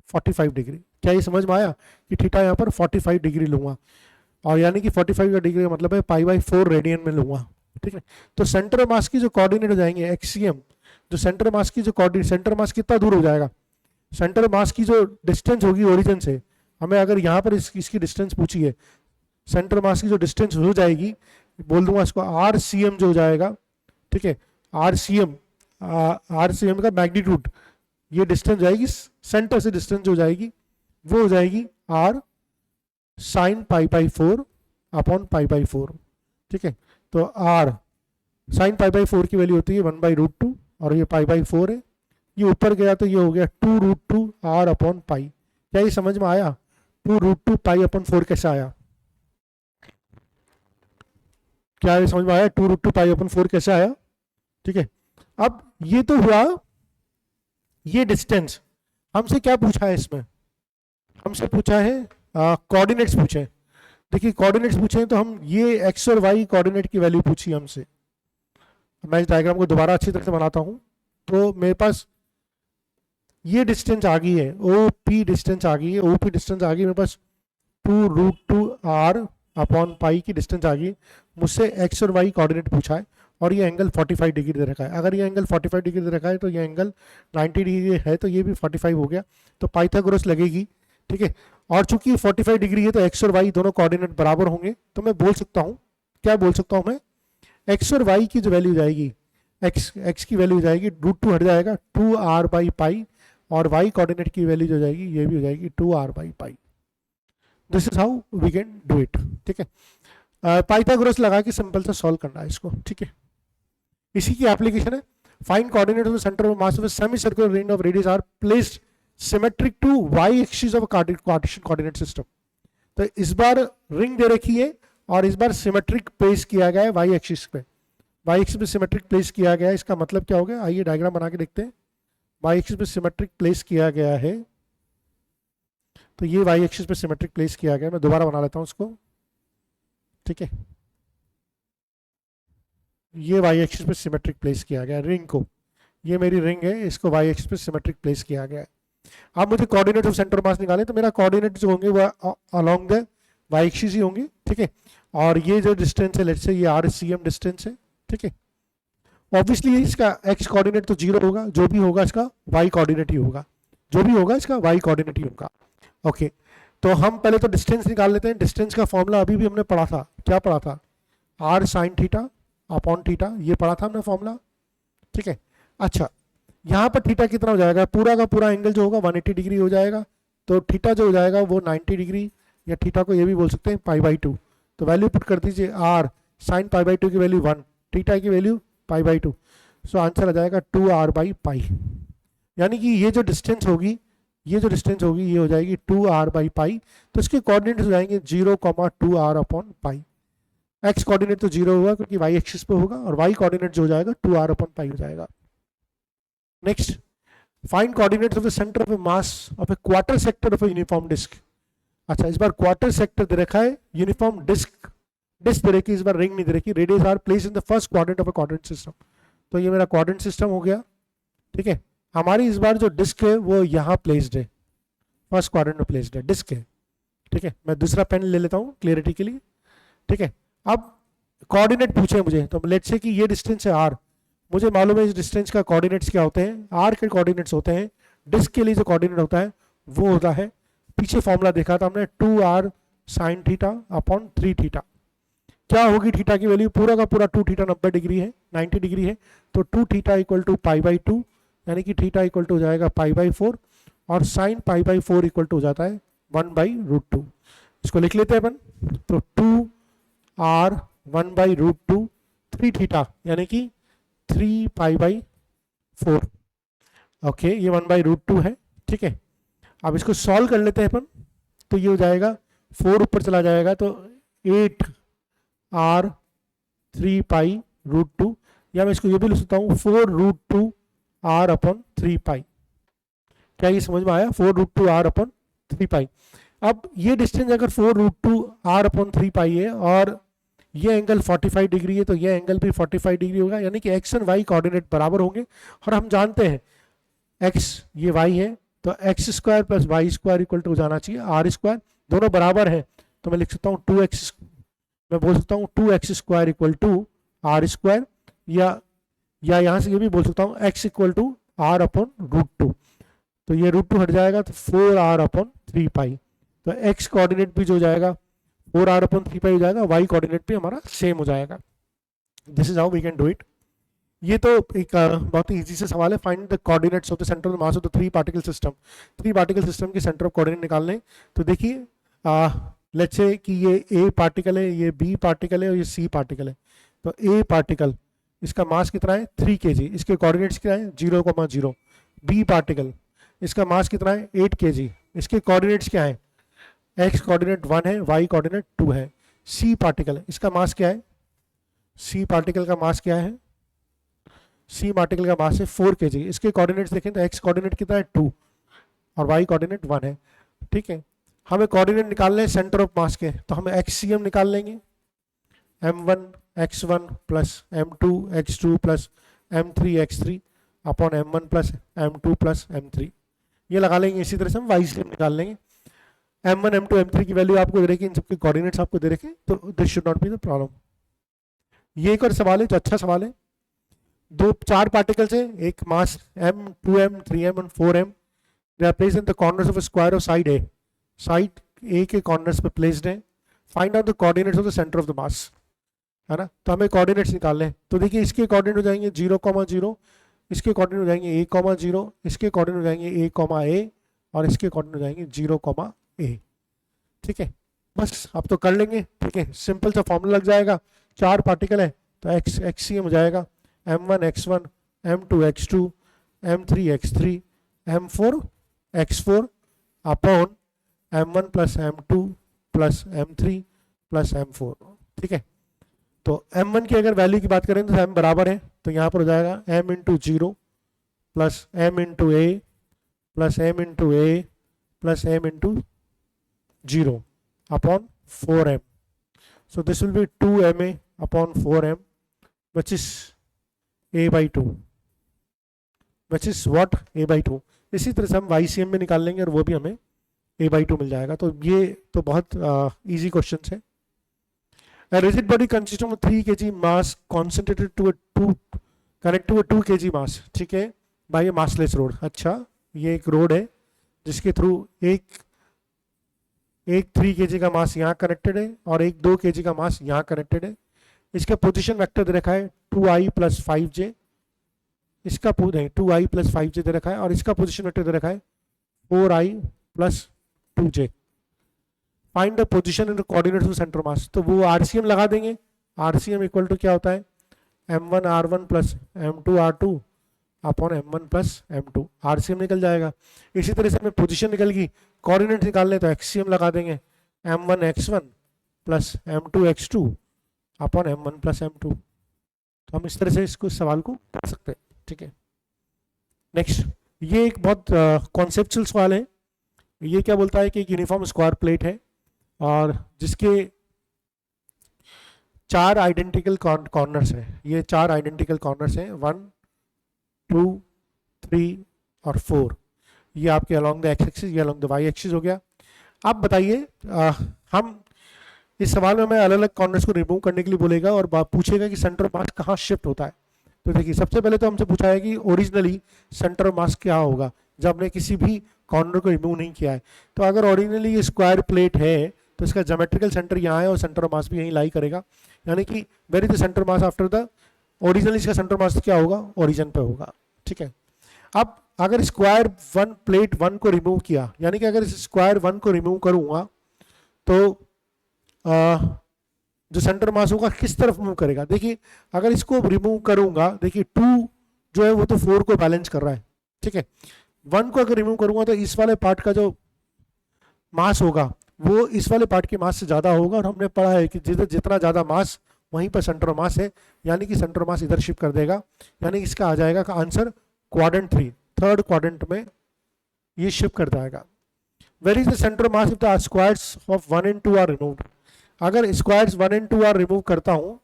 45 डिग्री। क्या ये समझ में आया कि थीटा यहाँ पर 45 डिग्री लूंगा, और यानी कि 45 का डिग्री का मतलब है π/4 रेडियन में लूंगा, ठीक है। तो सेंटर मास की जो कोऑर्डिनेट हो जाएंगे एक्सियम, जो सेंटर मास की जो कोऑर्डिनेट, सेंटर मास कितना दूर हो जाएगा, सेंटर मास की जो डिस्टेंस होगी ओरिजिन से, हमें अगर यहाँ पर इसकी डिस्टेंस पूछी है, सेंटर मास की जो डिस्टेंस हो जाएगी, बोल दूंगा इसको RCM जो हो जाएगा, ठीक है। RCM का मैग्नीट्यूड, ये डिस्टेंस जाएगी सेंटर से, डिस्टेंस जो जाएगी वो हो जाएगी R साइन π/4 अपॉन π/4, ठीक है। तो R साइन π/4 की वैल्यू होती है 1/√2 और ये π/4 है, ये ऊपर गया तो ये हो गया 2√2 R अपॉन पाई। क्या ये समझ में आया 2√2 π/4 कैसे आया? क्या ये समझ में आया 2√2 π/4 कैसे आया? ठीक है। अब ये तो हुआ ये डिस्टेंस। हमसे क्या पूछा है इसमें, हमसे पूछा है कोऑर्डिनेट्स पूछे। देखिए कोऑर्डिनेट्स पूछे तो हम ये एक्स और वाई कोऑर्डिनेट की वैल्यू पूछी हमसे। मैं इस डायग्राम को दोबारा अच्छी तरह से बनाता हूं। तो मेरे पास ये डिस्टेंस आ गई है, OP डिस्टेंस आ गई है, OP डिस्टेंस आ गई मेरे पास 2√2 R अपॉन पाई की डिस्टेंस आ गई। मुझसे एक्स और वाई कोऑर्डिनेट पूछा है और ये एंगल 45 डिग्री दे रखा है। अगर ये एंगल 45 डिग्री दे रखा है तो ये एंगल 90 डिग्री है, तो ये भी 45 हो गया, तो पाइथागोरस लगेगी, ठीक है। और चूंकि 45 डिग्री है तो एक्स और वाई दोनों कोऑर्डिनेट बराबर होंगे, तो मैं बोल सकता हूँ, क्या बोल सकता हूँ मैं, एक्स और वाई की जो वैल्यू जाएगी, एक्स की वैल्यू जाएगी √2 हट जाएगा 2R/पाई, और वाई कोऑर्डिनेट की वैल्यू जो जाएगी ये भी हो जाएगी 2R/पाई। This is how we can do it, ठीक है। पाइथागोरस लगा के सिंपल सा सॉल्व करना है इसको, ठीक है। इसी की एप्लीकेशन है। Find coordinate of the centre of mass of a semi circular ring of radius R placed symmetric to Y axis of Cartesian coordinate system. तो इस बार रिंग दे रखी है और इस बार सिमेट्रिक प्लेस किया गया है वाई एक्सिस पे, वाई एक्सिस पे सिमेट्रिक प्लेस किया गया है। इसका मतलब क्या हो गया, आइए डायग्राम बना के देखते हैं। वाई एक्सिस पे सिमेट्रिक प्लेस किया गया है, तो ये वाई एक्सिस पे सिमेट्रिक प्लेस किया गया है। मैं दोबारा बना लेता हूं उसको, ठीक है। ये वाई एक्सिस पे सिमेट्रिक प्लेस किया गया है रिंग को, ये मेरी रिंग है, इसको वाई एक्सिस पे सिमेट्रिक प्लेस किया गया है। अब मुझे कोऑर्डिनेट ऑफ सेंटर मास निकाले, तो मेरा कोऑर्डिनेट जो होंगे वो अलोंग द वाई एक्सिस ही होंगे, ठीक है। और ये जो डिस्टेंस है, लेट्स से ये RCM डिस्टेंस है, ठीक है। ऑब्वियसली इसका एक्स कोऑर्डिनेट तो 0 होगा, जो भी होगा इसका वाई कोऑर्डिनेट ही होगा, जो भी होगा इसका वाई कोऑर्डिनेट ही होगा, ओके। तो हम पहले तो डिस्टेंस निकाल लेते हैं। डिस्टेंस का फॉर्मूला अभी भी हमने पढ़ा था, क्या पढ़ा था, R sign theta upon theta, ये पढ़ा था हमने फॉर्मूला, ठीक है। अच्छा, यहाँ पर थीटा कितना हो जाएगा, पूरा का पूरा एंगल जो होगा 180 डिग्री हो जाएगा, तो थीटा जो हो जाएगा वो 90 डिग्री, या थीटा को ये भी बोल सकते हैं π/2। तो वैल्यू पुट कर दीजिए, R साइन π/2 की वैल्यू 1, थीटा की वैल्यू π/2, सो आंसर आ जाएगा 2R/पाई। यानी कि ये जो डिस्टेंस होगी, ये जो डिस्टेंस होगी ये हो जाएगी 2R/पाई। तो इसके कोऑर्डिनेट हो जाएंगे 0,2R upon pi. X coordinate तो 0 होगा क्योंकि वाई एक्सिस पे होगा, और वाई कोऑर्डिनेट जो हो जाएगा 2R अपॉन पाई हो जाएगा। Next, find coordinates of the centre of mass of a quarter sector of a uniform disc. अच्छा, इस बार क्वार्टर सेक्टर दे रखा है, यूनिफॉर्म डिस्क दे रखी, इस बार रिंग नहीं दे रखी। Radius R place in the first quadrant of a quadrant system. तो ये मेरा क्वाड्रेंट सिस्टम हो गया, ठीक है। हमारी इस बार जो डिस्क है वो यहाँ प्लेस्ड है, फर्स्ट क्वाड्रेंट में प्लेस्ड है, डिस्क है, ठीक है। मैं दूसरा पेन ले लेता हूँ क्लियरिटी के लिए, ठीक है। अब कोऑर्डिनेट पूछे मुझे, तो लेट्स से कि ये डिस्टेंस है R, मुझे मालूम है इस डिस्टेंस का कोऑर्डिनेट्स क्या होते हैं, R के कोऑर्डिनेट्स होते हैं, डिस्क के लिए जो कोऑर्डिनेट होता है वो होता है, पीछे फॉर्मूला देखा था हमने, 2R sign theta upon 3 theta. क्या होगी थीटा की वैल्यू, पूरा का पूरा 2 थीटा 90 डिग्री है, 90 डिग्री है, तो 2 थीटा इक्वल टू π/2, यानी कि थीटा इक्वल टू हो जाएगा π/4, और साइन π/4 इक्वल टू हो जाता है 1/√2। इसको लिख लेते हैं अपन, तो 2R 1/√2 3 थीटा यानी कि 3 π/4, ओके। ये 1/√2 है, ठीक है। अब इसको सॉल्व कर लेते हैं अपन, तो ये हो जाएगा 4 ऊपर चला जाएगा तो 8R 3 π√2, या मैं इसको ये भी लिख सकता हूँ 4√2R अपॉन 3 पाई, क्या ये समझ में आया? 4√2r/3 पाई। अब ये डिस्टेंस अगर 4√2r/3 पाई है और ये एंगल 45 डिग्री है तो ये एंगल भी 45 डिग्री होगा, यानी कि x एंड y कोऑर्डिनेट बराबर होंगे। और हम जानते हैं x ये y है तो x² + y² इक्वल टू जाना चाहिए r²। दोनों बराबर हैं तो मैं लिख सकता हूँ 2x, मैं बोल सकता हूँ 2x² इक्वल टू r², या यहाँ से ये भी बोल सकता हूँ x इक्वल टू r/√2। तो ये √2 हट जाएगा तो 4r/3 पाई। तो x कोऑर्डिनेट भी जो हो जाएगा 4r/3 पाई हो जाएगा, y कोऑर्डिनेट भी हमारा सेम हो जाएगा। This is how we can do it. ये तो एक बहुत ही इजी से सवाल है। Find the coordinates of the centre of the mass of the 3 particle system. 3 particle system के सेंटर ऑफ कोऑर्डिनेट निकालने। तो देखिए लेट्स से कि ये A पार्टिकल है, ये B पार्टिकल है और ये C पार्टिकल है। तो A पार्टिकल इसका मास कितना है 3 kg, इसके कोऑर्डिनेट्स क्या है 0,0। B पार्टिकल इसका मास कितना है 8 kg, इसके कोऑर्डिनेट्स क्या है x कोऑर्डिनेट 1 है, y कोऑर्डिनेट 2 है। C पार्टिकल इसका मास क्या है, C पार्टिकल का मास क्या है, C पार्टिकल का मास है 4 kg, इसके कोऑर्डिनेट्स देखें तो x कोऑर्डिनेट कितना है 2 और y कोऑर्डिनेट 1 है। ठीक है, हमें कोऑर्डिनेट निकालने हैं सेंटर ऑफ मास के, तो हम XCM निकाल लेंगे। m1 x1 plus m2 x2 plus m3 x3 upon m1 plus m2 plus m3, ये लगा लेंगे। इसी तरह से हम YCM निकाल लेंगे। m1 m2 m3 की वैल्यू आपको दे रखी, इन सबके कोऑर्डिनेट्स आपको दे रखे, तो this should not be the problem. ये एक और सवाल है जो अच्छा सवाल है। 4 पार्टिकल्स है, एक मास m, 2m, 3m और 4m। They are placed in the corners of a square of side A। Side A के कॉर्नर्स पे प्लेस्ड है। Find out the coordinates of the centre of the mass, है ना। तो हमें कोऑर्डिनेट्स निकालने हैं। तो देखिए इसके कोऑर्डिनेट हो जाएंगे 0,0, इसके कोऑर्डिनेट हो जाएंगे a,0, इसके कोऑर्डिनेट हो जाएंगे a,a और इसके कोऑर्डिनेट हो जाएंगे 0,a। ठीक है, बस आप तो कर लेंगे। ठीक है, सिंपल सा फॉर्मूला लग जाएगा। 4 पार्टिकल है तो XCM हो जाएगा m1 x1, m2 x2, m3 x3, m4 x4 upon m1 plus m2 plus m3 plus m4। ठीक है, तो m1 की अगर वैल्यू की बात करें तो m बराबर है, तो यहाँ पर हो जाएगा m into 0 plus m into a plus m into a plus m into 0 upon 4m। So this will be 2ma upon 4m which is a/2, which is what a/2। इसी तरह से हम YCM में निकाल लेंगे और वो भी हमें a/2 मिल जाएगा। तो ये तो बहुत इजी क्वेश्चन है। A rigid body consisting of 3 kg mass concentrated to a 2 kg mass, ठीक है, बाय मासलेस रोड। अच्छा, ये एक रोड है जिसके थ्रू एक 3 kg का मास यहाँ कनेक्टेड है और एक 2 kg का मास यहाँ कनेक्टेड है। इसका पोजीशन वेक्टर दे रखा है 2i प्लस 5j, इसका 2i प्लस 5j दे रखा है और इसका पोजीशन वेक्टर दे रखा है 4i plus 2j। Find the position in the coordinates of centre mass. तो वो RCM लगा देंगे। RCM इक्वल टू क्या होता है m1 r1 plus m2 r2 upon m1 plus m2। RCM निकल जाएगा। इसी तरह से हमें पोजीशन निकल गई, कोऑर्डिनेट निकालने तो XCM लगा देंगे m1 x1 plus m2 x2 upon m1 plus m2। तो हम इस तरह से इसको सवाल को कर सकते हैं। ठीक है, नेक्स्ट, ये एक बहुत कॉन्सेप्चुअल सवाल है। ये क्या बोलता है कि एक यूनिफॉर्म स्क्वायर प्लेट है और जिसके 4 आइडेंटिकल कॉर्नर्स हैं। ये 4 आइडेंटिकल कॉर्नर्स हैं, 1, 2, 3 और 4। ये आपके अलोंग द एक्स एक्सिस, ये अलोंग द वाई एक्सिस हो गया। अब बताइए, हम इस सवाल में हमें अलग अलग कॉर्नर्स को रिमूव करने के लिए बोलेगा और पूछेगा कि सेंटर ऑफ मास कहाँ शिफ्ट होता है। तो देखिए, सबसे पहले तो हमसे पूछा है कि ओरिजिनली सेंटर ऑफ मास क्या होगा जब हमने किसी भी कॉर्नर को रिमूव नहीं किया है। तो अगर ओरिजिनली ये स्क्वायर प्लेट है तो इसका ज्योमेट्रिकल सेंटर यहाँ है और सेंटर ऑफ मास भी यहीं लाई करेगा, यानी कि where is the centre mass after the originally, इसका सेंटर मास क्या होगा ओरिजिन पे होगा। ठीक है, अब अगर स्क्वायर प्लेट 1 को रिमूव किया, यानी कि अगर इस स्क्वायर 1 को रिमूव करूंगा तो जो सेंटर मास होगा किस तरफ मूव करेगा। देखिए, अगर इसको रिमूव करूंगा, देखिए 2 जो है वो तो 4 को बैलेंस कर रहा है। ठीक है, 1 को अगर रिमूव करूंगा तो इस वाले पार्ट का जो मास होगा वो इस वाले पार्ट के मास से ज़्यादा होगा। और हमने पढ़ा है कि जितना ज़्यादा मास वहीं पर सेंटर ऑफ मास है, यानी कि सेंटर ऑफ मास इधर शिफ्ट कर देगा। यानी इसका आ जाएगा का आंसर क्वाड्रेंट 3, थर्ड क्वाड्रेंट में ये शिफ्ट कर जाएगा। Where is the centre mass if the squares of 1 and 2 are removed. अगर स्क्वायर्स 1 and 2 आर रिमूव करता हूँ,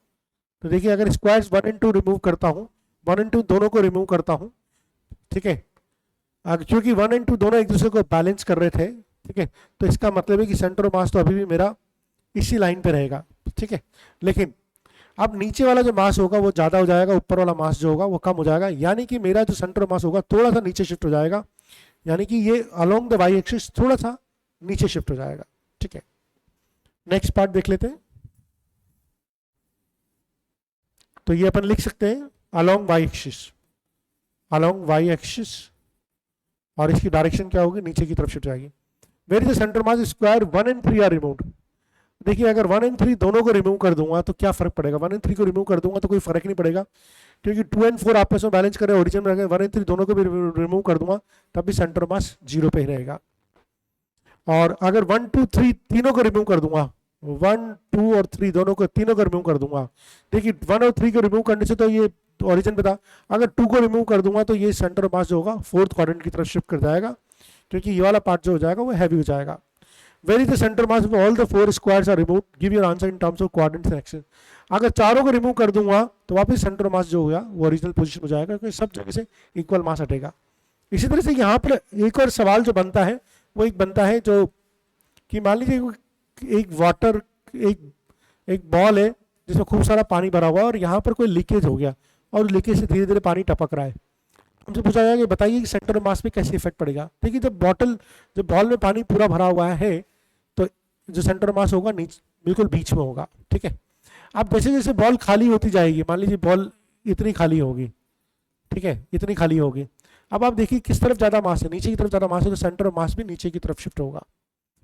तो देखिए अगर स्क्वायर्स 1 and 2 रिमूव करता हूँ, 1 and 2 दोनों को रिमूव करता हूँ, ठीक है, क्योंकि 1 and 2 दोनों एक दूसरे को बैलेंस कर रहे थे, ठीक है, तो इसका मतलब है कि सेंटर ऑफ मास तो अभी भी मेरा इसी लाइन पे रहेगा, ठीक है। लेकिन अब नीचे वाला जो मास होगा वो ज़्यादा हो जाएगा, ऊपर वाला मास जो होगा वो कम हो जाएगा, यानी कि मेरा जो सेंटर ऑफ मास होगा थोड़ा सा नीचे शिफ्ट हो जाएगा, यानी कि ये अलोंग द वाई एक्सिस थोड़ा सा नीचे शिफ्ट हो जाएगा, ठीक है। नेक्स्ट पार्ट देख लेते हैं। तो ये अपन लिख सकते हैं along Y axis, along Y axis, और इसकी डायरेक्शन क्या होगी, नीचे की तरफ शिफ्ट जाएगी। Where is the centre mass square 1 and 3 are removed. देखिए अगर 1 and 3 दोनों को रिमूव कर दूंगा तो क्या फर्क पड़ेगा, 1 and 3 को रिमूव कर दूंगा तो कोई फर्क नहीं पड़ेगा, क्योंकि 2 and 4 आपस में बैलेंस करें, ओरिजिन में 1 and 3 दोनों को भी रिमूव कर दूंगा तब भी सेंटर मास 0 पे ही रहेगा। और अगर 1 2 3 तीनों को रिमूव कर दूंगा, 1 2 और 3 दोनों को, तीनों को रिमूव कर दूंगा, देखिए 1 और 3 को रिमूव करने से तो ये ओरिजिन पे था, अगर 2 को रिमूव कर दूंगा तो ये सेंटर मास जो होगा फोर्थ क्वाड्रेंट की तरफ शिफ्ट कर जाएगा, क्योंकि ये वाला पार्ट जो हो जाएगा वो हैवी हो जाएगा। Where is the centre mass of all the 4 squares are removed, give your answer in terms of coordinates and axis. अगर चारों को रिमूव कर दूंगा तो वापस सेंटर मास जो होगा वो ओरिजिनल पोजीशन हो जाएगा, क्योंकि सब जगह से इक्वल मास हटेगा। इसी तरह से यहाँ पर एक और सवाल जो बनता है वो एक बनता है जो कि मान लीजिए एक वाटर एक बॉल है जिसमें खूब सारा पानी भरा हुआ है और यहाँ पर कोई लीकेज हो गया और लीकेज से धीरे धीरे पानी टपक रहा है। हमसे पूछा जाएगा कि बताइए कि सेंटर ऑफ मास पे कैसे इफेक्ट पड़ेगा। देखिए जब बॉल में पानी पूरा भरा हुआ है तो जो सेंटर ऑफ मास होगा बिल्कुल बीच में होगा, ठीक है। अब जैसे जैसे बॉल खाली होती जाएगी, मान लीजिए बॉल इतनी खाली होगी, ठीक है, इतनी खाली होगी, अब आप देखिए किस तरफ ज़्यादा मास है, नीचे की तरफ ज़्यादा मास है, तो सेंटर ऑफ मास भी नीचे की तरफ शिफ्ट होगा,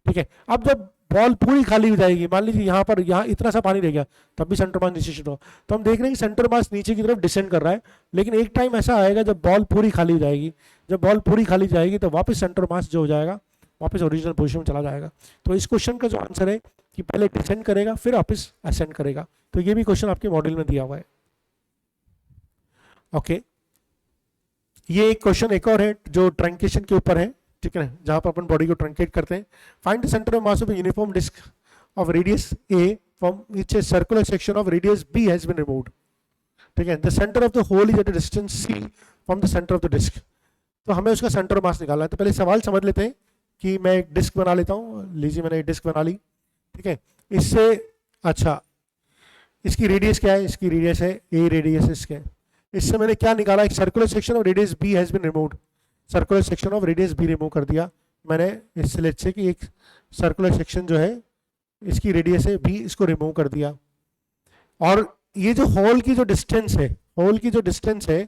ठीक है। अब जब बॉल पूरी खाली हो जाएगी, मान लीजिए यहाँ इतना सा पानी रह गया, तब भी सेंटर मास नीचे शिफ्ट होगा, तो हम देख रहे हैं कि सेंटर मास नीचे की तरफ डिसेंड कर रहा है। लेकिन एक टाइम ऐसा आएगा जब बॉल पूरी खाली हो जाएगी, जब बॉल पूरी खाली जाएगी तो वापस सेंटर मास जो हो जाएगा वापस ओरिजिनल पोजीशन में चला जाएगा। तो इस क्वेश्चन का जो आंसर है कि पहले डिसेंड करेगा फिर वापस असेंड करेगा। तो ये भी क्वेश्चन आपके मॉड्यूल में दिया हुआ है। ओके, ये एक क्वेश्चन एक और है जो ट्रंकेशन के ऊपर है, ठीक है, जहां पर अपन बॉडी को ट्रंकेट करते हैं। Find the centre of mass of uniform disc of radius A from which a circular section of radius B has been removed, ठीक है। The centre of the hole is at a distance C from the centre of the disc. तो हमें उसका centre of मास निकालना है। तो पहले सवाल समझ लेते हैं कि मैं एक डिस्क बना लेता हूँ। लीजिए मैंने एक डिस्क बना ली, ठीक है। इससे अच्छा इसकी रेडियस क्या है, इसकी रेडियस है ए, रेडियस इसके। इससे मैंने क्या निकाला, एक circular section of radius B has been removed, circular section of radius B remove कर दिया मैंने। इससे लेट्स से कि एक सर्कुलर सेक्शन जो है इसकी रेडियस है बी, इसको रिमूव कर दिया। और ये जो होल की जो डिस्टेंस है, होल की जो डिस्टेंस है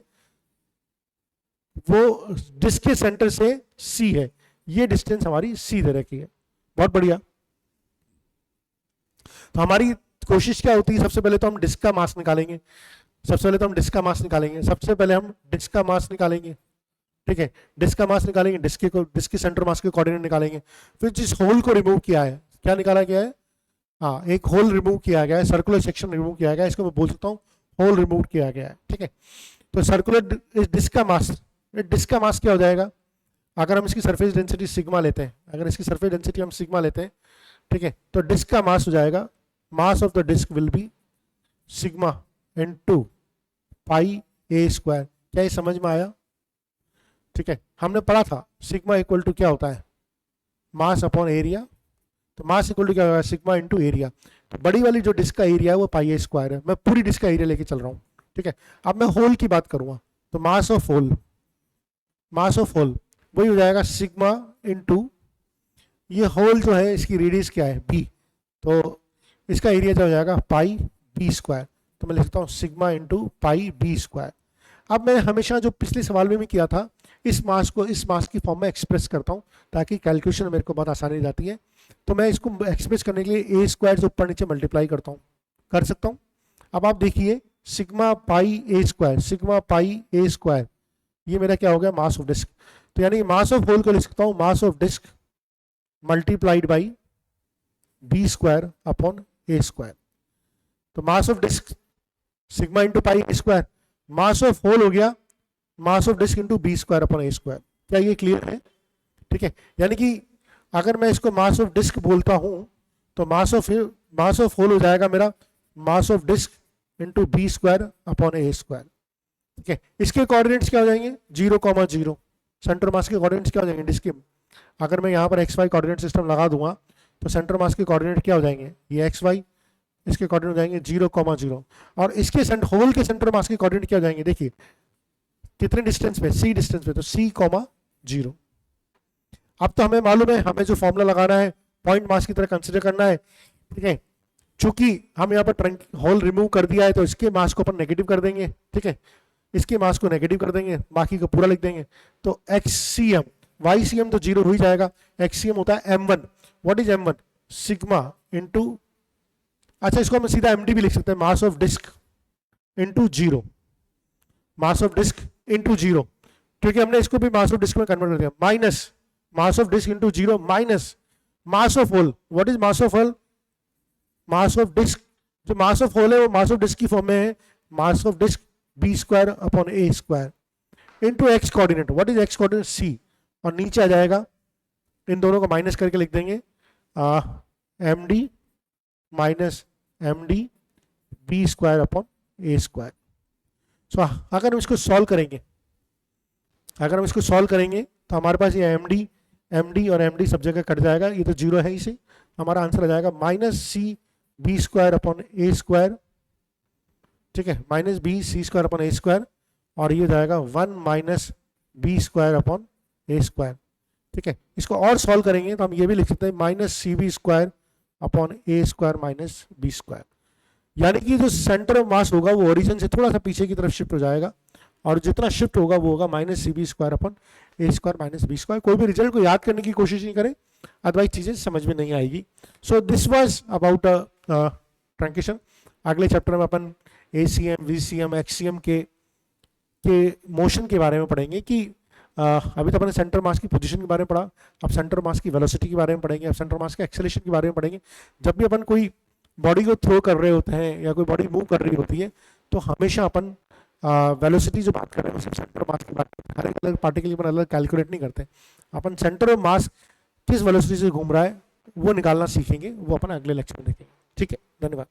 वो डिस्क के सेंटर से सी है, ये डिस्टेंस हमारी सी दे रखी है। बहुत बढ़िया। तो हमारी कोशिश क्या होती है, सबसे पहले तो हम डिस्क का मास निकालेंगे, सबसे पहले हम डिस्क का मास निकालेंगे, ठीक है। डिस्क का मास निकालेंगे, डिस्क के सेंटर मास के कोऑर्डिनेट निकालेंगे। फिर जिस होल को रिमूव किया है, क्या निकाला गया है, हाँ एक होल रिमूव किया गया है, सर्कुलर सेक्शन रिमूव किया गया है, इसको मैं बोल सकता हूँ होल रिमूव किया गया है, ठीक है। तो सर्कुलर डिस्क का मास क्या हो जाएगा, अगर हम इसकी सरफेस डेंसिटी सिग्मा लेते हैं, अगर इसकी सरफेस डेंसिटी हम सिग्मा लेते हैं, ठीक है, तो डिस्क का मास हो जाएगा, mass of the disc will be sigma into pi A square. क्या ये समझ में आया, ठीक है। हमने पढ़ा था सिग्मा इक्वल टू क्या होता है, मास अपॉन एरिया। तो मास इक्वल टू क्या होगा, सिग्मा इनटू एरिया। तो बड़ी वाली जो डिस्क का एरिया है वो पाई ए स्क्वायर है। मैं पूरी डिस्क का एरिया लेके चल रहा हूँ, ठीक है। अब मैं होल की बात करूँगा तो मास ऑफ होल वही हो जाएगा सिग्मा इनटू, ये होल जो है इसकी रेडियस क्या है बी, तो इसका एरिया जो हो जाएगा पाई बी स्क्वायर। तो मैं लिख सकता हूँ sigma into pi B square. अब मैं हमेशा जो पिछले सवाल में भी किया था, इस मास की फॉर्म में एक्सप्रेस करता हूँ ताकि कैलकुलेशन मेरे को बहुत आसानी जाती है। तो मैं इसको एक्सप्रेस करने के लिए ए स्क्वायर से ऊपर नीचे मल्टीप्लाई करता हूँ, कर सकता हूँ। अब आप देखिए सिग्मा पाई ए स्क्वायर, ये मेरा क्या हो गया, मास ऑफ डिस्क। तो यानी मास ऑफ होल को लिख सकता हूँ mass of disc multiplied by b square upon A square. तो mass of disc sigma into pi A square, mass of whole हो गया mass of disc into B square upon A square. क्या ये clear है? ठीक है, यानी कि अगर मैं इसको मास ऑफ डिस्क बोलता हूं तो मास ऑफ होल हो जाएगा मेरा mass of disc into B square upon A square. ठीक है, इसके कोऑर्डिनेट्स क्या हो जाएंगे 0,0, सेंटर मास के कोऑर्डिनेट्स क्या हो जाएंगे डिस्क के। अगर मैं यहाँ पर एक्स वाई कोऑर्डिनेट सिस्टम लगा दूंगा तो सेंटर मास के कोऑर्डिनेट क्या हो जाएंगे, ये एक्स वाई, इसके कोऑर्डिनेट हो जाएंगे 0,0, और इसके होल के सेंटर मास के कोऑर्डिनेट क्या हो जाएंगे, देखिए कितने डिस्टेंस पे, सी डिस्टेंस पे, तो c,0। अब तो हमें मालूम है हमें जो फॉर्मूला लगाना है पॉइंट मास की तरह कंसिडर करना है। ठीक है, चूंकि हम यहाँ पर होल रिमूव कर दिया है तो इसके मास को अपन नेगेटिव कर देंगे। ठीक है, इसके मास को नेगेटिव कर देंगे, बाकी को पूरा लिख देंगे। तो XCM, YCM तो 0 हो ही जाएगा, XCM होता है M1। What is M1, sigma into, अच्छा इसको हम सीधा MD भी लिख सकते हैं, mass of disc into 0, mass of disc into 0, क्योंकि हमने इसको भी मास ऑफ डिस्क में कन्वर्ट कर दिया, minus mass of disc into 0 minus mass of hole. What is mass of hole, mass of disc, जो मास ऑफ होल है वो मास ऑफ डिस्क की फॉर्म में है, mass of disc B square upon A square into X coordinate. What is x coordinate, सी, और नीचे आ जाएगा, इन दोनों को माइनस करके लिख देंगे MD minus MD b square upon ए स्क्वायर। सो अगर हम इसको सॉल्व करेंगे, तो हमारे पास ये MD और MD सब जगह कट जाएगा, ये तो 0 है इसे, हमारा आंसर आ जाएगा minus c b square upon ए स्क्वायर। ठीक है, minus b c square upon ए स्क्वायर, और ये जाएगा 1 माइनस बी स्क्वायर अपॉन ए स्क्वायर। ठीक है, इसको और सॉल्व करेंगे तो हम ये भी लिख सकते हैं minus c b square upon ए स्क्वायर माइनस बी स्क्वायर, यानी कि जो सेंटर ऑफ मास होगा वो ओरिजिन से थोड़ा सा पीछे की तरफ शिफ्ट हो जाएगा, और जितना शिफ्ट होगा वो होगा minus c b square upon ए स्क्वायर माइनस बी स्क्वायर। कोई भी रिजल्ट को याद करने की कोशिश नहीं करें, अदरवाइज चीजें समझ में नहीं आएगी। So this was about truncation. अगले चैप्टर में अपन ACM, VCM, XCM के मोशन के बारे में पढ़ेंगे कि अभी तो अपने सेंटर मास की पोजीशन के बारे में पढ़ा, अब सेंटर मास की वेलोसिटी के बारे में पढ़ेंगे, अब सेंटर मास के एक्सेलरेशन के बारे में पढ़ेंगे। जब भी अपन कोई बॉडी को थ्रो कर रहे होते हैं या कोई बॉडी मूव कर रही होती है तो हमेशा अपन वेलोसिटी जो बात कर रहे हैं सिर्फ सेंटर मास की बात करते हैं, हर एक अलग पार्टिकल अपन अलग कैलकुलेट नहीं करते। अपन सेंटर ऑफ मास किस वेलोसिटी से घूम रहा है वो निकालना सीखेंगे, वो अपन अगले लेक्चर में देखेंगे। ठीक है, धन्यवाद।